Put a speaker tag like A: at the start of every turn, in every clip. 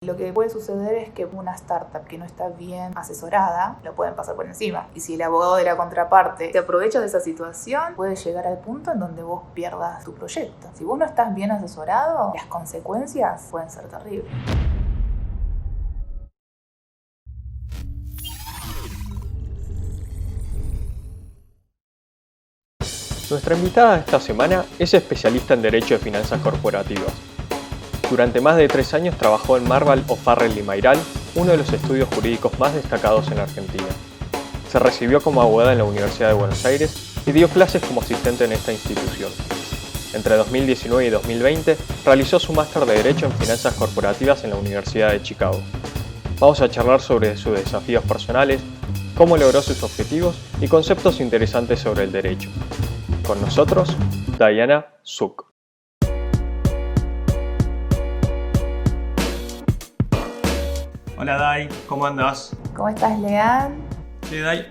A: Lo que puede suceder es que una startup que no está bien asesorada lo pueden pasar por encima. Y si el abogado de la contraparte se aprovecha de esa situación, puede llegar al punto en donde vos pierdas tu proyecto. Si vos no estás bien asesorado, las consecuencias pueden ser terribles.
B: Nuestra invitada esta semana es especialista en Derecho de Finanzas Corporativas. Durante más de 3 años trabajó en Marval O'Farrell y Mayral, uno de los estudios jurídicos más destacados en Argentina. Se recibió como abogada en la Universidad de Buenos Aires y dio clases como asistente en esta institución. Entre 2019 y 2020 realizó su máster de Derecho en Finanzas Corporativas en la Universidad de Chicago. Vamos a charlar sobre sus desafíos personales, cómo logró sus objetivos y conceptos interesantes sobre el derecho. Con nosotros, Diana Zook. Hola Dai, ¿cómo andás?
A: ¿Cómo estás, Lean?
B: Sí, Dai,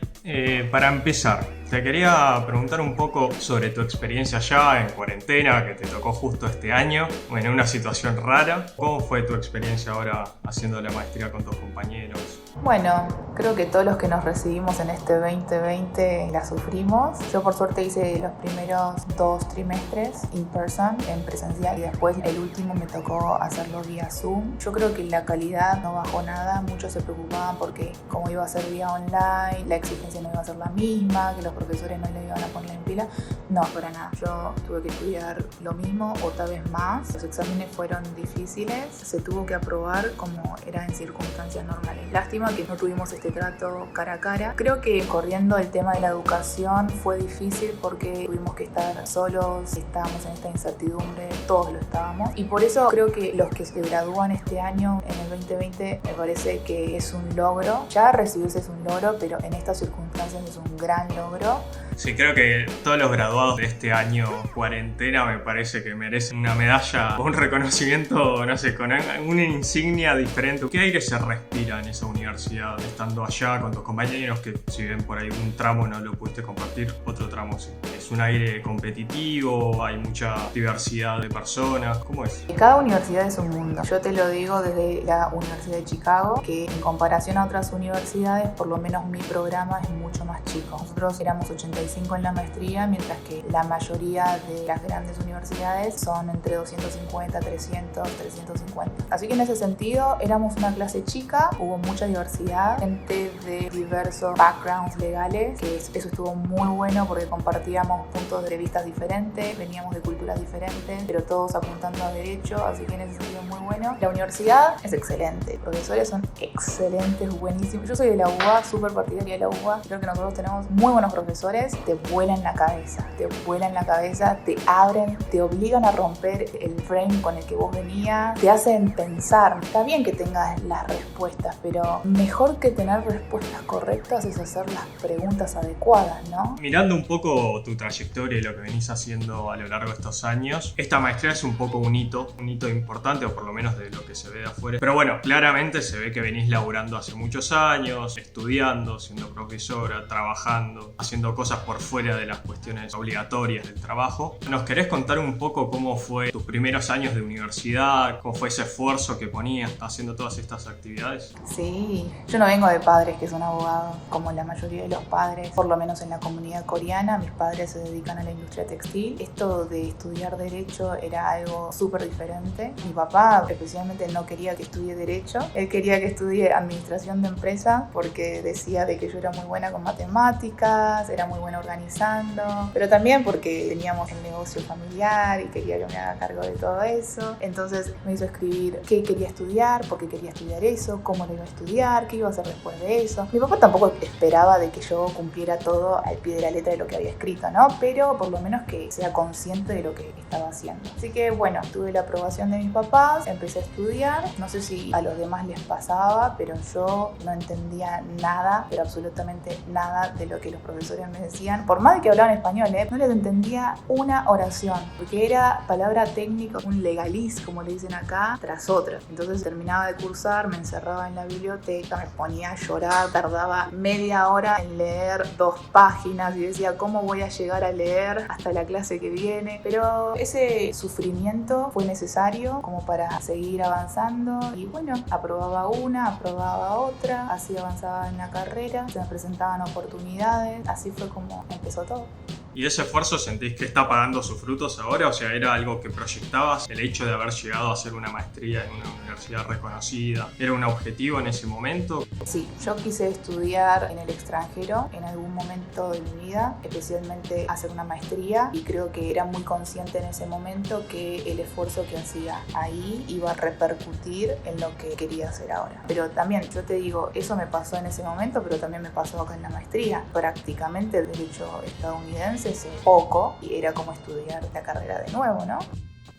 B: para empezar, te quería preguntar un poco sobre tu experiencia allá en cuarentena, que te tocó justo este año, en una situación rara. ¿Cómo fue tu experiencia ahora haciendo la maestría con tus compañeros?
A: Bueno, creo que todos los que nos recibimos en este 2020 la sufrimos. Yo por suerte hice los primeros 2 trimestres in person, en presencial, y después el último me tocó hacerlo vía Zoom. Yo creo que la calidad no bajó nada. Muchos se preocupaban porque como iba a ser vía online, la exigencia no iba a ser la misma, que los profesores no le iban a poner en pila. No, para nada. Yo tuve que estudiar lo mismo o tal vez más. Los exámenes fueron difíciles. Se tuvo que aprobar como era en circunstancias normales. Lástima que no tuvimos este trato cara a cara. Creo que corriendo el tema de la educación fue difícil porque tuvimos que estar solos, estábamos en esta incertidumbre, todos lo estábamos. Y por eso creo que los que se gradúan este año, en el 2020, me parece que es un logro. Ya recibirse es un logro, pero en estas circunstancias es un gran logro.
B: Sí, creo que todos los graduados de este año cuarentena me parece que merecen una medalla o un reconocimiento, no sé, con una insignia diferente. ¿Qué aire se respira en esa universidad estando allá con tus compañeros que si bien por ahí un tramo no lo pudiste compartir, otro tramo sí? ¿Es un aire competitivo? ¿Hay mucha diversidad de personas? ¿Cómo es?
A: Cada universidad es un mundo. Yo te lo digo desde la Universidad de Chicago, que en comparación a otras universidades, por lo menos mi programa es mucho más chico. Nosotros éramos 85 en la maestría, mientras que la mayoría de las grandes universidades son entre 250, 300, 350. Así que en ese sentido éramos una clase chica, hubo mucha diversidad, gente de diversos backgrounds legales, que eso estuvo muy bueno porque compartíamos puntos de vista diferentes, veníamos de culturas diferentes, pero todos apuntando a derecho, así que en ese sentido muy bueno. La universidad es excelente, los profesores son excelentes, buenísimos. Yo soy de la UBA, súper partidaria de la UBA, creo que nosotros tenemos muy buenos profesores. Te vuelan la cabeza, te abren, te obligan a romper el frame con el que vos venías, te hacen pensar. Está bien que tengas las respuestas, pero mejor que tener respuestas correctas es hacer las preguntas adecuadas, ¿no?
B: Mirando un poco tu trayectoria y lo que venís haciendo a lo largo de estos años, esta maestría es un poco un hito importante, o por lo menos de lo que se ve de afuera. Pero bueno, claramente se ve que venís laburando hace muchos años, estudiando, siendo profesora, trabajando, haciendo cosas por fuera de las cuestiones obligatorias del trabajo. ¿Nos querés contar un poco cómo fue tus primeros años de universidad? ¿Cómo fue ese esfuerzo que ponías haciendo todas estas actividades?
A: Sí, yo no vengo de padres que son abogados, como la mayoría de los padres, por lo menos en la comunidad coreana. Mis padres se dedican a la industria textil. Esto de estudiar derecho era algo súper diferente. Mi papá especialmente no quería que estudie derecho, él quería que estudie administración de empresas porque decía de que yo era muy buena con matemáticas, era muy buena organizando, pero también porque teníamos el negocio familiar y quería que me haga cargo de todo eso. Entonces me hizo escribir qué quería estudiar, por qué quería estudiar eso, cómo lo iba a estudiar, qué iba a hacer después de eso. Mi papá tampoco esperaba de que yo cumpliera todo al pie de la letra de lo que había escrito, ¿no? Pero por lo menos que sea consciente de lo que estaba haciendo. Así que bueno, tuve la aprobación de mis papás, empecé a estudiar. No sé si a los demás les pasaba, pero yo no entendía nada, pero absolutamente nada de lo que los profesores me decían. Por más de que hablaban español, no les entendía una oración, porque era palabra técnica, un legaliz, como le dicen acá, tras otra. Entonces terminaba de cursar, me encerraba en la biblioteca, me ponía a llorar, tardaba media hora en leer 2 páginas y decía, ¿cómo voy a llegar a leer hasta la clase que viene? Pero ese sufrimiento fue necesario como para quería seguir avanzando y bueno, aprobaba una, aprobaba otra, así avanzaba en la carrera, se me presentaban oportunidades, así fue como empezó todo.
B: ¿Y ese esfuerzo sentís que está pagando sus frutos ahora? O sea, ¿era algo que proyectabas? ¿El hecho de haber llegado a hacer una maestría en una universidad reconocida era un objetivo en ese momento?
A: Sí, yo quise estudiar en el extranjero en algún momento de mi vida, especialmente hacer una maestría, y creo que era muy consciente en ese momento que el esfuerzo que hacía ahí iba a repercutir en lo que quería hacer ahora. Pero también, yo te digo, eso me pasó en ese momento, pero también me pasó acá en la maestría. Prácticamente el derecho estadounidense hace poco y era como estudiar la carrera de nuevo, ¿no?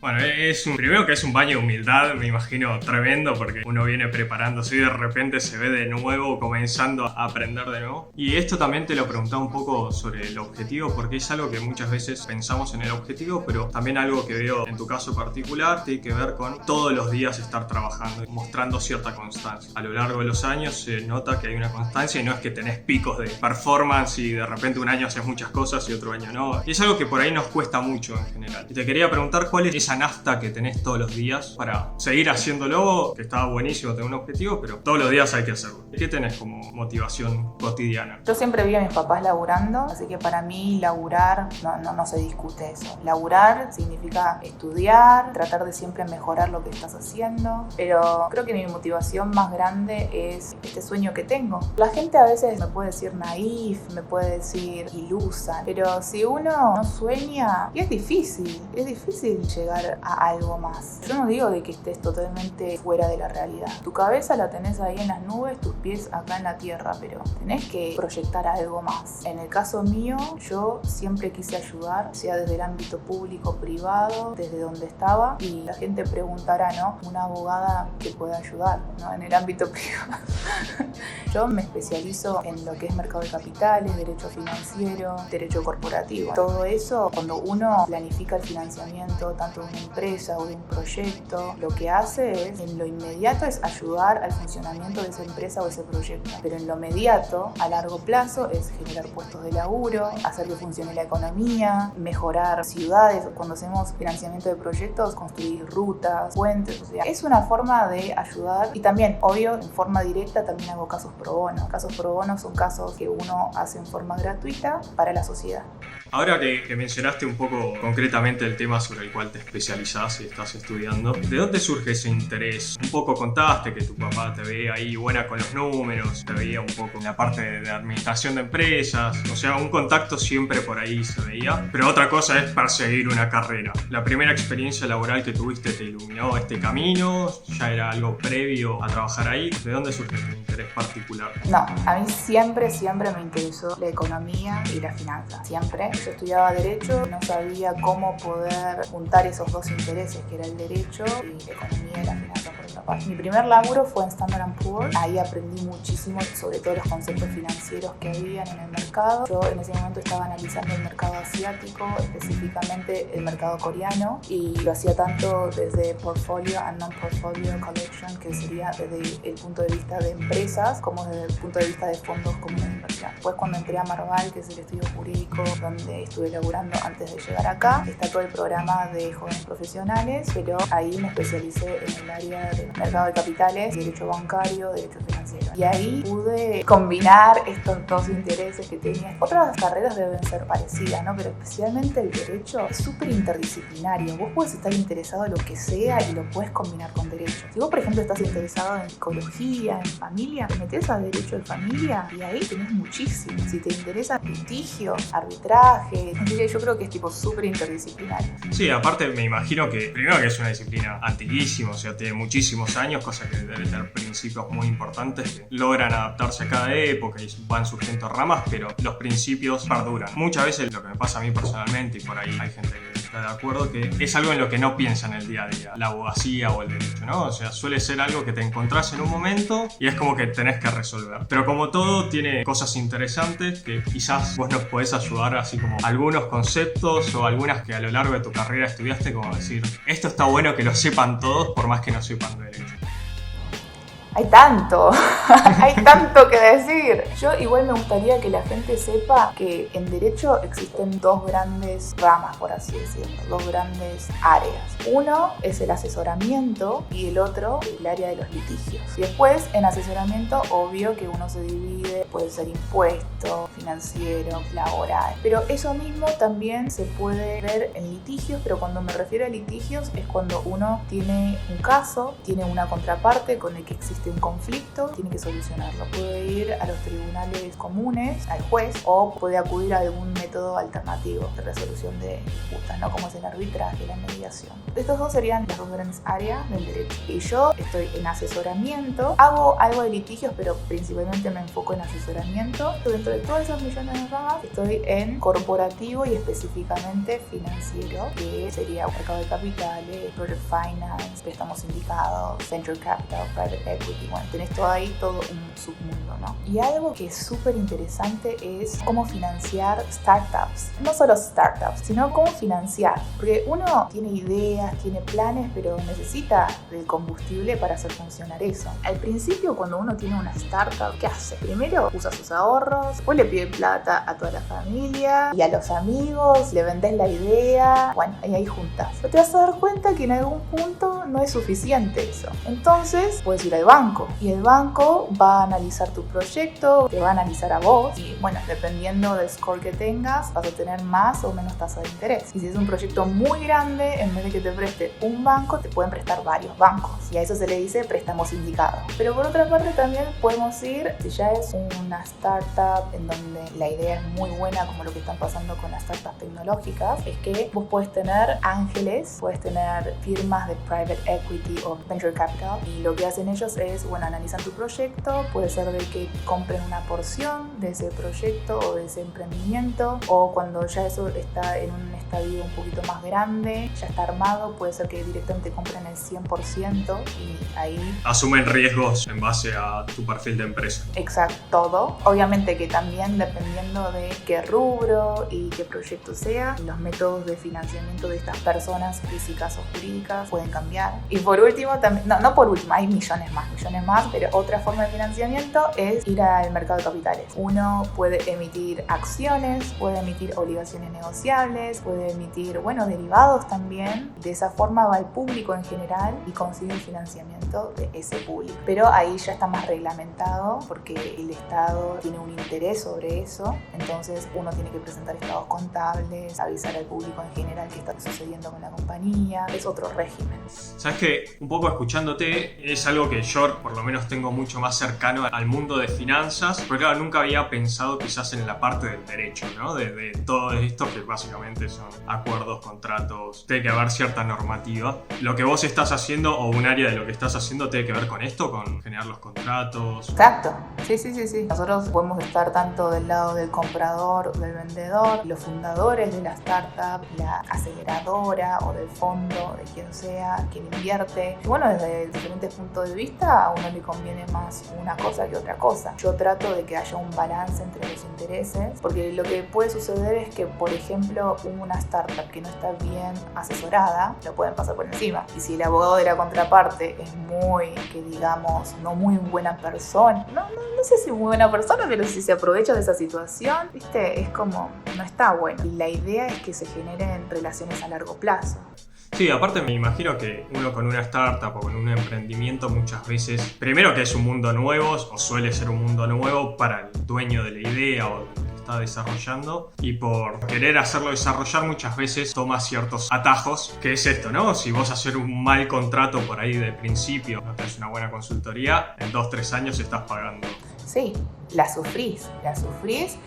B: Bueno, primero que es un baño de humildad, me imagino, tremendo, porque uno viene preparándose y de repente se ve de nuevo, comenzando a aprender de nuevo. Y esto también te lo preguntaba un poco sobre el objetivo, porque es algo que muchas veces pensamos en el objetivo, pero también algo que veo en tu caso particular tiene que ver con todos los días estar trabajando, mostrando cierta constancia. A lo largo de los años se nota que hay una constancia y no es que tenés picos de performance y de repente un año haces muchas cosas y otro año no. Y es algo que por ahí nos cuesta mucho en general. Y te quería preguntar cuál es esa nafta que tenés todos los días para seguir haciéndolo, que está buenísimo tener un objetivo, pero todos los días hay que hacerlo. ¿Qué tenés como motivación cotidiana?
A: Yo siempre vi a mis papás laburando, así que para mí laburar no se discute eso. Laburar significa estudiar, tratar de siempre mejorar lo que estás haciendo, pero creo que mi motivación más grande es este sueño que tengo. La gente a veces me puede decir naif, me puede decir ilusa, pero si uno no sueña, y es difícil llegar a algo más. Yo no digo de que estés totalmente fuera de la realidad. Tu cabeza la tenés ahí en las nubes, tus pies acá en la tierra, pero tenés que proyectar algo más. En el caso mío, yo siempre quise ayudar, sea desde el ámbito público, privado, desde donde estaba, y la gente preguntará, ¿no? Una abogada que pueda ayudar, ¿no? En el ámbito privado. Yo me especializo en lo que es mercado de capitales, derecho financiero, derecho corporativo. Todo eso, cuando uno planifica el financiamiento tanto de una empresa o de un proyecto, lo que hace es, en lo inmediato, es ayudar al funcionamiento de esa empresa o ese proyecto. Pero en lo mediato, a largo plazo, es generar puestos de laburo, hacer que funcione la economía, mejorar ciudades. Cuando hacemos financiamiento de proyectos, construir rutas, puentes, o sea, es una forma de ayudar. Y también, obvio, en forma directa también hago casos pro bono. Casos pro bono son casos que uno hace en forma gratuita para la sociedad.
B: Ahora que mencionaste un poco concretamente el tema sobre el cual te especializás y estás estudiando, ¿de dónde surge ese interés? Un poco contaste que tu papá te veía ahí buena con los números, te veía un poco en la parte de administración de empresas, o sea, un contacto siempre por ahí se veía, pero otra cosa es perseguir una carrera. ¿La primera experiencia laboral que tuviste te iluminó este camino? ¿Ya era algo previo a trabajar ahí? ¿De dónde surge tu interés particular?
A: No, a mí siempre me interesó la economía y la finanza, siempre. Yo estudiaba Derecho, no sabía cómo poder juntar esos dos intereses, que era el Derecho y la economía y la finanza por otra parte. Mi primer laburo fue en Standard & Poor's, ahí aprendí muchísimo sobre todos los conceptos financieros que habían en el mercado. Yo en ese momento estaba analizando el mercado asiático, específicamente el mercado coreano, y lo hacía tanto desde Portfolio and Non-Portfolio Collection, que sería desde el punto de vista de empresas, como desde el punto de vista de fondos comunes de inversión. Después, cuando entré a Marval, que es el estudio jurídico donde estuve laburando antes de llegar acá, está todo el programa de jóvenes profesionales, pero ahí me especialicé en el área de mercado de capitales, derecho bancario, derecho financiero. Y ahí pude combinar estos dos intereses que tenía. Otras carreras deben ser parecidas, ¿no? Pero especialmente el derecho es súper interdisciplinario. Vos puedes estar interesado en lo que sea y lo puedes combinar con derecho. Si vos, por ejemplo, estás interesado en psicología, en familia, te metés a derecho de familia y ahí tenés muchísimo. Si te interesa litigio, arbitraje, yo creo que es tipo súper interdisciplinario.
B: Sí, aparte me imagino que primero que es una disciplina antiquísima, o sea, tiene muchísimos años, cosa que debe tener principios muy importantes que logran adaptarse a cada época y van surgiendo ramas, pero los principios perduran. Muchas veces lo que me pasa a mí personalmente, y por ahí hay gente que está de acuerdo, que es algo en lo que no piensa en el día a día, la abogacía o el derecho, ¿no? O sea, suele ser algo que te encontrás en un momento y es como que tenés que resolver. Pero como todo, tiene cosas interesantes que quizás vos nos podés ayudar, así como algunos conceptos o algunas que a lo largo de tu carrera estudiaste, como decir, esto está bueno que lo sepan todos por más que no sepan de derecho.
A: Hay tanto, hay tanto que decir. Yo igual me gustaría que la gente sepa que en derecho existen dos grandes ramas, por así decirlo, dos grandes áreas. Uno es el asesoramiento y el otro el área de los litigios. Y después en asesoramiento obvio que uno se divide, puede ser impuesto, financiero, laboral. Pero eso mismo también se puede ver en litigios, pero cuando me refiero a litigios es cuando uno tiene un caso, tiene una contraparte con el que existe un conflicto, tiene que solucionarlo. Puede ir a los tribunales comunes, al juez, o puede acudir a algún método alternativo de resolución de disputas, ¿no? Como es el arbitraje, la mediación. Estos dos serían las dos grandes áreas del derecho. Y yo estoy en asesoramiento, hago algo de litigios, pero principalmente me enfoco en asesoramiento. Dentro de todas esas millones de ramas, estoy en corporativo y específicamente financiero, que sería mercado de capitales, project finance, préstamos sindicados, venture capital, private equity. Bueno, tenés todo ahí, todo un submundo, ¿no? Y algo que es súper interesante es cómo financiar startups. No solo startups, sino cómo financiar. Porque uno tiene ideas, tiene planes, pero necesita del combustible para hacer funcionar eso. Al principio, cuando uno tiene una startup, ¿qué hace? Primero usa sus ahorros, después le pide plata a toda la familia y a los amigos, le vendés la idea, bueno, y ahí juntas. Pero te vas a dar cuenta que en algún punto no es suficiente eso. Entonces, puedes ir al banco y el banco va a analizar tu proyecto, te va a analizar a vos y, bueno, dependiendo del score que tengas, vas a tener más o menos tasa de interés. Y si es un proyecto muy grande, en vez de que te preste un banco, te pueden prestar varios bancos. Y a eso se le dice préstamo sindicado. Pero por otra parte también podemos ir, si ya es una startup en donde la idea es muy buena, como lo que están pasando con las startups tecnológicas, es que vos puedes tener ángeles, puedes tener firmas de private equity o venture capital, y lo que hacen ellos es, bueno, analizan tu proyecto, puede ser de que compren una porción de ese proyecto o de ese emprendimiento, o cuando ya eso está en un estadio un poquito más grande, ya está armado, puede ser que directamente compren el 100% y ahí
B: asumen riesgos en base a tu perfil de empresa.
A: Exacto, todo. Obviamente que también dependiendo de qué rubro y qué proyecto sea, los métodos de financiamiento de estas personas físicas o jurídicas pueden cambiar. Y por último, también, no por último, hay millones más, pero otra forma de financiamiento es ir al mercado de capitales. Uno puede emitir acciones, puede emitir obligaciones negociables, puede emitir, bueno, derivados también. De esa forma va al público en general y consigue el financiamiento de ese público. Pero ahí ya está más reglamentado porque el Estado tiene un interés sobre eso, entonces uno tiene que presentar estados contables, avisar al público en general qué está sucediendo con la compañía, es otro régimen.
B: Sabes que un poco escuchándote es algo que yo por lo menos tengo mucho más cercano al mundo de finanzas, pero claro, nunca había pensado quizás en la parte del derecho, ¿no? De todo esto que básicamente son acuerdos, contratos, tiene que haber cierta normativa. Lo que vos estás haciendo o un área de lo que estás haciendo tiene que ver con esto, con generar los contratos.
A: Exacto, sí. Nosotros podemos estar tanto del lado del comprador, del vendedor, los fundadores de la startup, la aceleradora o del fondo, de quien sea, quien invierte. Y bueno, desde diferentes puntos de vista a uno le conviene más una cosa que otra cosa. Yo trato de que haya un balance entre los intereses, porque lo que puede suceder es que, por ejemplo, una startup que no está bien asesorada, lo pueden pasar por encima. Y si el abogado de la contraparte es muy, que digamos, no muy buena persona, no sé si muy buena persona, pero si se aprovecha de esa situación, ¿viste? Es como, no está bueno. Y la idea es que se generen relaciones a largo plazo.
B: Sí, aparte me imagino que uno con una startup o con un emprendimiento muchas veces, primero que es un mundo nuevo o suele ser un mundo nuevo para el dueño de la idea o que está desarrollando, y por querer hacerlo desarrollar muchas veces toma ciertos atajos, que es esto, ¿no? Si vos hacer un mal contrato por ahí de principio, no tenés una buena consultoría, en 2-3 años estás pagando.
A: Sí, la sufrís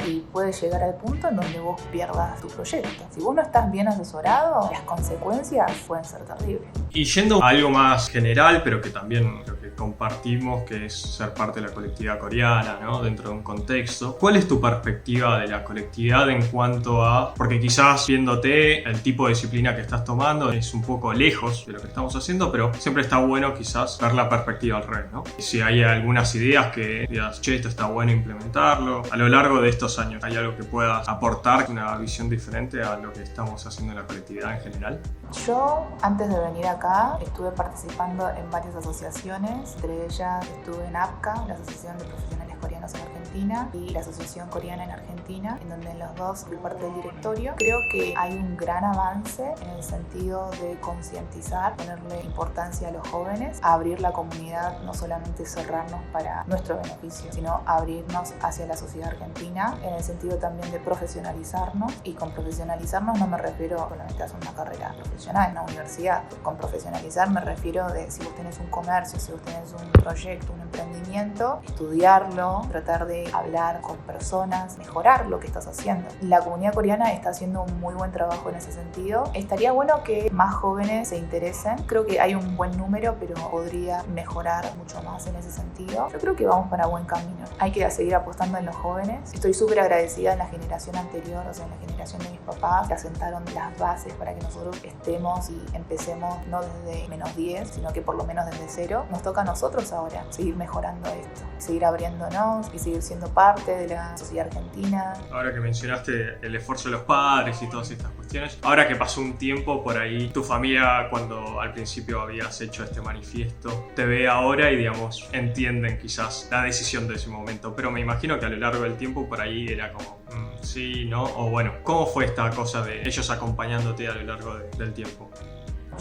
A: y puedes llegar al punto en donde vos pierdas tu proyecto. Si vos no estás bien asesorado, las consecuencias pueden ser terribles.
B: Y yendo a algo más general, pero que también lo que compartimos, que es ser parte de la colectividad coreana, ¿no? Dentro de un contexto, ¿cuál es tu perspectiva de la colectividad en cuanto a, porque quizás viéndote el tipo de disciplina que estás tomando es un poco lejos de lo que estamos haciendo, pero siempre está bueno quizás ver la perspectiva al revés, ¿no? Si hay algunas ideas que digas, che, che, esto está bueno implementarlo. A lo largo de estos años, ¿hay algo que pueda aportar una visión diferente a lo que estamos haciendo en la colectividad en general?
A: Yo, antes de venir acá, estuve participando en varias asociaciones. Entre ellas estuve en APCA, la Asociación de Profesionales Coreanos en Argentina, y la Asociación Coreana en Argentina, en donde en los dos fui parte del directorio. Creo que hay un gran avance en el sentido de concientizar, ponerle importancia a los jóvenes, a abrir la comunidad, no solamente cerrarnos para nuestro beneficio, sino abrirnos hacia la sociedad argentina, en el sentido también de profesionalizarnos. Y con profesionalizarnos no me refiero solamente a hacer una carrera profesional en la universidad. Con profesionalizar me refiero de si vos tenés un comercio, si vos tenés un proyecto, un emprendimiento, estudiarlo, tratar de hablar con personas, mejorar lo que estás haciendo. La comunidad coreana está haciendo un muy buen trabajo en ese sentido. Estaría bueno que más jóvenes se interesen. Creo que hay un buen número, pero podría mejorar mucho más en ese sentido. Yo creo que vamos para buen camino. Hay que seguir apostando en los jóvenes. Estoy súper agradecida en la generación anterior, o sea, en la generación de mis papás, que asentaron las bases para que nosotros estemos y empecemos no desde -10, sino que por lo menos desde 0. Nos toca a nosotros ahora seguir mejorando esto, seguir abriéndonos y seguir siendo parte de la sociedad argentina.
B: Ahora que mencionaste el esfuerzo de los padres y todas estas cuestiones, ahora que pasó un tiempo por ahí, tu familia, cuando al principio habías hecho este manifiesto, te ve ahora y, digamos, entienden quizás la decisión de ese momento, pero me imagino que a lo largo del tiempo por ahí era como, sí, ¿no? O bueno, ¿cómo fue esta cosa de ellos acompañándote a lo largo del tiempo?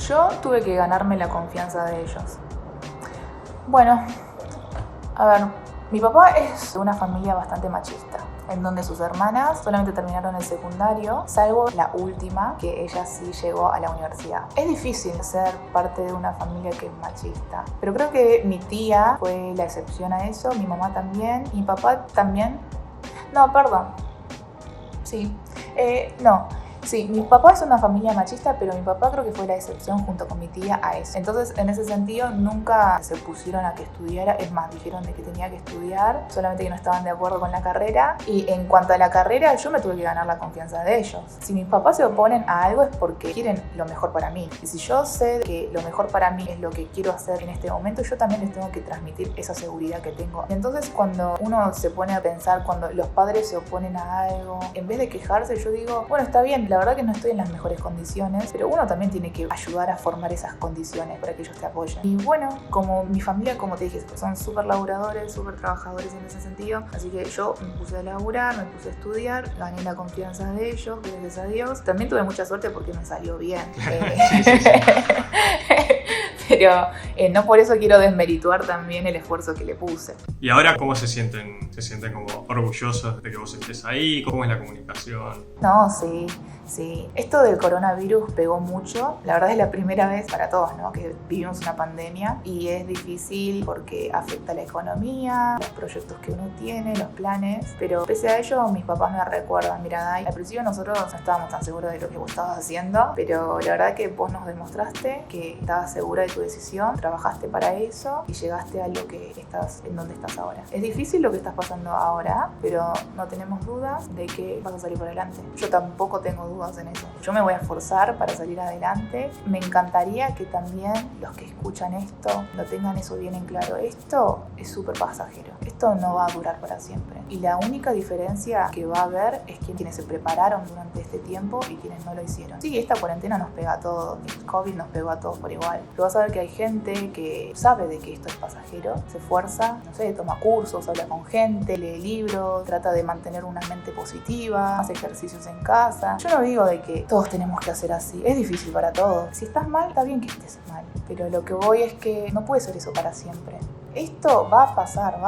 A: Yo tuve que ganarme la confianza de ellos. Bueno, a ver, mi papá es de una familia bastante machista, en donde sus hermanas solamente terminaron el secundario, salvo la última, que ella sí llegó a la universidad. Es difícil ser parte de una familia que es machista, pero creo que mi tía fue la excepción a eso, mi mamá también, mi papá también. No, perdón. Sí, no. Sí, mi papá es una familia machista, pero mi papá creo que fue la excepción junto con mi tía a eso. Entonces, en ese sentido, nunca se pusieron a que estudiara. Es más, dijeron de que tenía que estudiar, solamente que no estaban de acuerdo con la carrera. Y en cuanto a la carrera, yo me tuve que ganar la confianza de ellos. Si mis papás se oponen a algo es porque quieren lo mejor para mí. Y si yo sé que lo mejor para mí es lo que quiero hacer en este momento, yo también les tengo que transmitir esa seguridad que tengo. Entonces, cuando uno se pone a pensar, cuando los padres se oponen a algo, en vez de quejarse, yo digo, bueno, está bien, la verdad que no estoy en las mejores condiciones, pero uno también tiene que ayudar a formar esas condiciones para que ellos te apoyen. Y bueno, como mi familia, como te dije, son súper laburadores, súper trabajadores en ese sentido, así que yo me puse a laburar, me puse a estudiar, gané la confianza de ellos, gracias a Dios. También tuve mucha suerte porque me salió bien. Pero no por eso quiero desmerituar también el esfuerzo que le puse.
B: ¿Y ahora cómo se sienten? ¿Se sienten como orgullosos de que vos estés ahí? ¿Cómo es la comunicación?
A: No, sí. Esto del coronavirus pegó mucho. La verdad es la primera vez para todos, ¿no?, que vivimos una pandemia y es difícil porque afecta la economía, los proyectos que uno tiene, los planes. Pero pese a ello, mis papás me recuerdan, mira, Dai, al principio nosotros no estábamos tan seguros de lo que vos estabas haciendo, pero la verdad que vos nos demostraste que estabas segura de tu decisión, trabajaste para eso y llegaste a lo que estás, en donde estás ahora. Es difícil lo que estás pasando ahora, pero no tenemos dudas de que vas a salir por adelante. Yo tampoco tengo dudas en eso. Yo me voy a esforzar para salir adelante. Me encantaría que también los que escuchan esto lo tengan eso bien en claro. Esto es súper pasajero. Esto no va a durar para siempre. Y la única diferencia que va a haber es quienes se prepararon durante este tiempo y quienes no lo hicieron. Sí, esta cuarentena nos pega a todos. El COVID nos pegó a todos por igual. Pero vas a ver que hay gente que sabe de que esto es pasajero, se esfuerza, no sé, toma cursos, habla con gente, lee libros, trata de mantener una mente positiva, hace ejercicios en casa. Yo no digo de que todos tenemos que hacer así, es difícil para todos. Si estás mal, está bien que estés mal, pero lo que voy es que no puede ser eso para siempre. Esto va a pasar.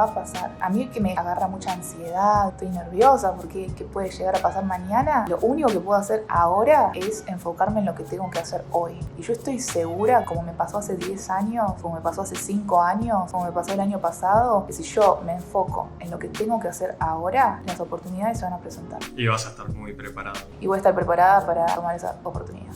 A: A mí que me agarra mucha ansiedad, estoy nerviosa porque ¿qué puede llegar a pasar mañana? Lo único que puedo hacer ahora es enfocarme en lo que tengo que hacer hoy. Y yo estoy segura, como me pasó hace 10 años, como me pasó hace 5 años, como me pasó el año pasado, que si yo me enfoco en lo que tengo que hacer ahora, las oportunidades se van a presentar.
B: Y vas a estar muy preparado.
A: Y voy a estar preparada para tomar esa oportunidad.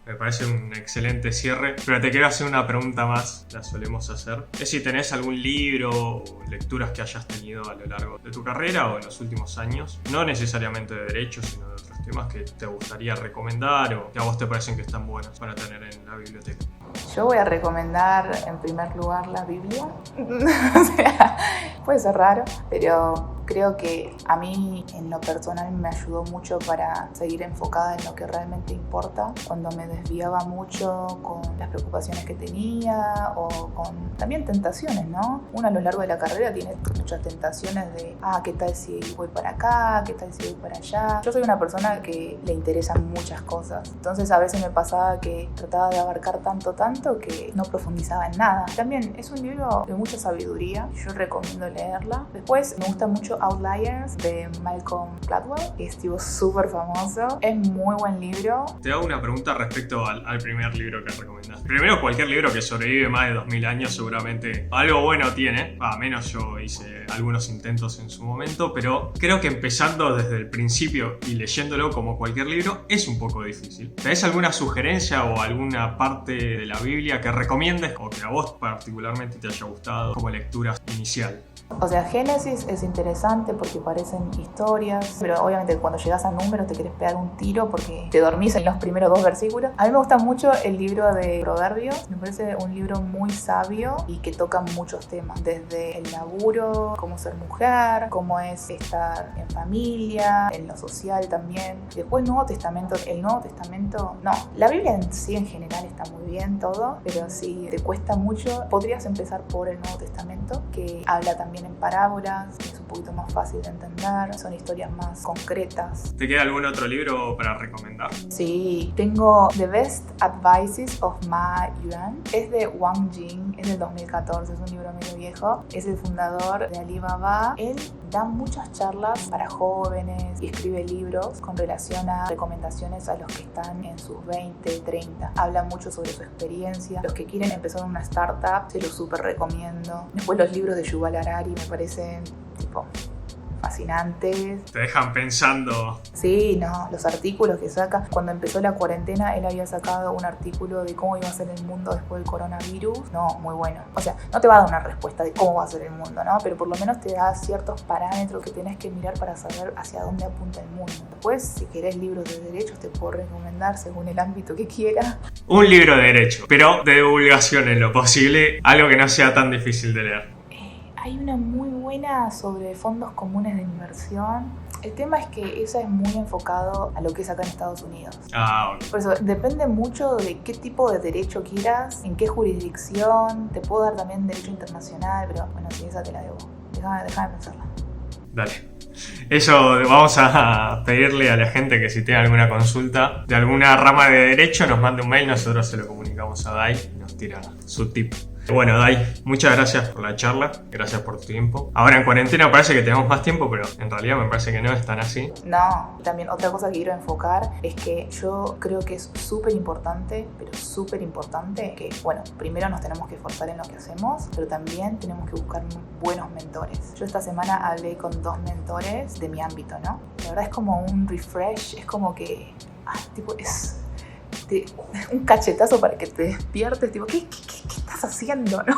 B: Me parece un excelente cierre, pero te quiero hacer una pregunta más, la solemos hacer. Es si tenés algún libro o lecturas que hayas tenido a lo largo de tu carrera o en los últimos años, no necesariamente de derecho, sino de otros temas que te gustaría recomendar o que a vos te parecen que están buenos para tener en la biblioteca.
A: Yo voy a recomendar en primer lugar la Biblia. O sea, Puede ser raro, pero creo que a mí en lo personal me ayudó mucho para seguir enfocada en lo que realmente importa. Cuando me desviaba mucho con las preocupaciones que tenía o con también tentaciones, ¿no? Uno a lo largo de la carrera tiene muchas tentaciones de, ¿qué tal si voy para acá? ¿Qué tal si voy para allá? Yo soy una persona que le interesan muchas cosas. Entonces a veces me pasaba que trataba de abarcar tanto que no profundizaba en nada. También es un libro de mucha sabiduría. Yo recomiendo leerla. Después me gusta mucho Outliers de Malcolm Gladwell, que es tipo súper famoso. Es muy buen libro.
B: Te hago una pregunta respecto al primer libro que recomendás. Primero, cualquier libro que sobrevive más de 2000 años seguramente algo bueno tiene. Menos yo hice algunos intentos en su momento, pero creo que empezando desde el principio y leyéndolo como cualquier libro es un poco difícil. ¿Tenés alguna sugerencia o alguna parte de la Biblia que recomiendes o que a vos particularmente te haya gustado como lectura inicial?
A: O sea, Génesis es interesante porque parecen historias, pero obviamente cuando llegas a números te querés pegar un tiro porque te dormís en los primeros 2 versículos. A mí me gusta mucho el libro de Proverbios, me parece un libro muy sabio y que toca muchos temas, desde el laburo, cómo ser mujer, cómo es estar en familia, en lo social también. Después Nuevo Testamento, la Biblia en sí en general está muy bien todo, pero si te cuesta mucho, podrías empezar por el Nuevo Testamento, que habla también en parábolas, es un poquito más fácil de entender, son historias más concretas.
B: ¿Te queda algún otro libro para recomendar?
A: Sí, tengo The Best Advices of Ma Yuan, es de Wang Jing, es del 2014, es un libro medio viejo, es el fundador de Alibaba. Él da muchas charlas para jóvenes y escribe libros con relación a recomendaciones a los que están en sus 20, 30. Habla mucho sobre su experiencia. Los que quieren empezar una startup, se los súper recomiendo. Después los libros de Yuval Harari me parecen tipo fascinantes.
B: Te dejan pensando.
A: Sí, no, los artículos que saca. Cuando empezó la cuarentena, él había sacado un artículo de cómo iba a ser el mundo después del coronavirus. No, muy bueno. O sea, no te va a dar una respuesta de cómo va a ser el mundo, ¿no? Pero por lo menos te da ciertos parámetros que tenés que mirar para saber hacia dónde apunta el mundo. Después, si querés libros de derechos, te puedo recomendar según el ámbito que quieras.
B: Un libro de derecho, pero de divulgación en lo posible, algo que no sea tan difícil de leer.
A: Hay una muy buena sobre fondos comunes de inversión. El tema es que esa es muy enfocado a lo que es acá en Estados Unidos.
B: Ok.
A: Por eso depende mucho de qué tipo de derecho quieras, en qué jurisdicción. Te puedo dar también derecho internacional, pero bueno, si esa te la debo. Déjame pensarla.
B: Dale. Eso vamos a pedirle a la gente que si tiene alguna consulta de alguna rama de derecho nos mande un mail, nosotros se lo comunicamos a Dai y nos tira su tip. Bueno, Dai, muchas gracias por la charla, gracias por tu tiempo. Ahora en cuarentena parece que tenemos más tiempo, pero en realidad me parece que no es tan así.
A: No, también otra cosa que quiero enfocar es que yo creo que es súper importante, pero súper importante, que bueno, primero nos tenemos que esforzar en lo que hacemos, pero también tenemos que buscar buenos mentores. Yo esta semana hablé con 2 mentores de mi ámbito, ¿no? La verdad es como un refresh, es como que, es un cachetazo para que te despiertes, tipo, ¿qué estás haciendo, no?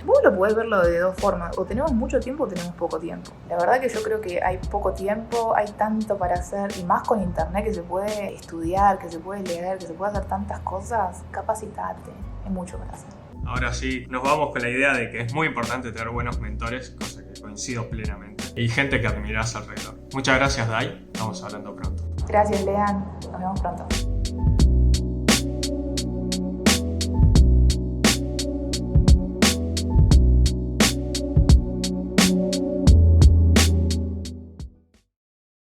A: Vos lo podés verlo de 2 formas, o tenemos mucho tiempo o tenemos poco tiempo. La verdad que yo creo que hay poco tiempo, hay tanto para hacer, y más con internet que se puede estudiar, que se puede leer, que se puede hacer tantas cosas. Capacitate, hay mucho para hacer.
B: Ahora sí, nos vamos con la idea de que es muy importante tener buenos mentores, cosa que coincido plenamente, y gente que admirás alrededor. Muchas gracias, Dai, estamos hablando pronto.
A: Gracias, Lean, nos vemos pronto.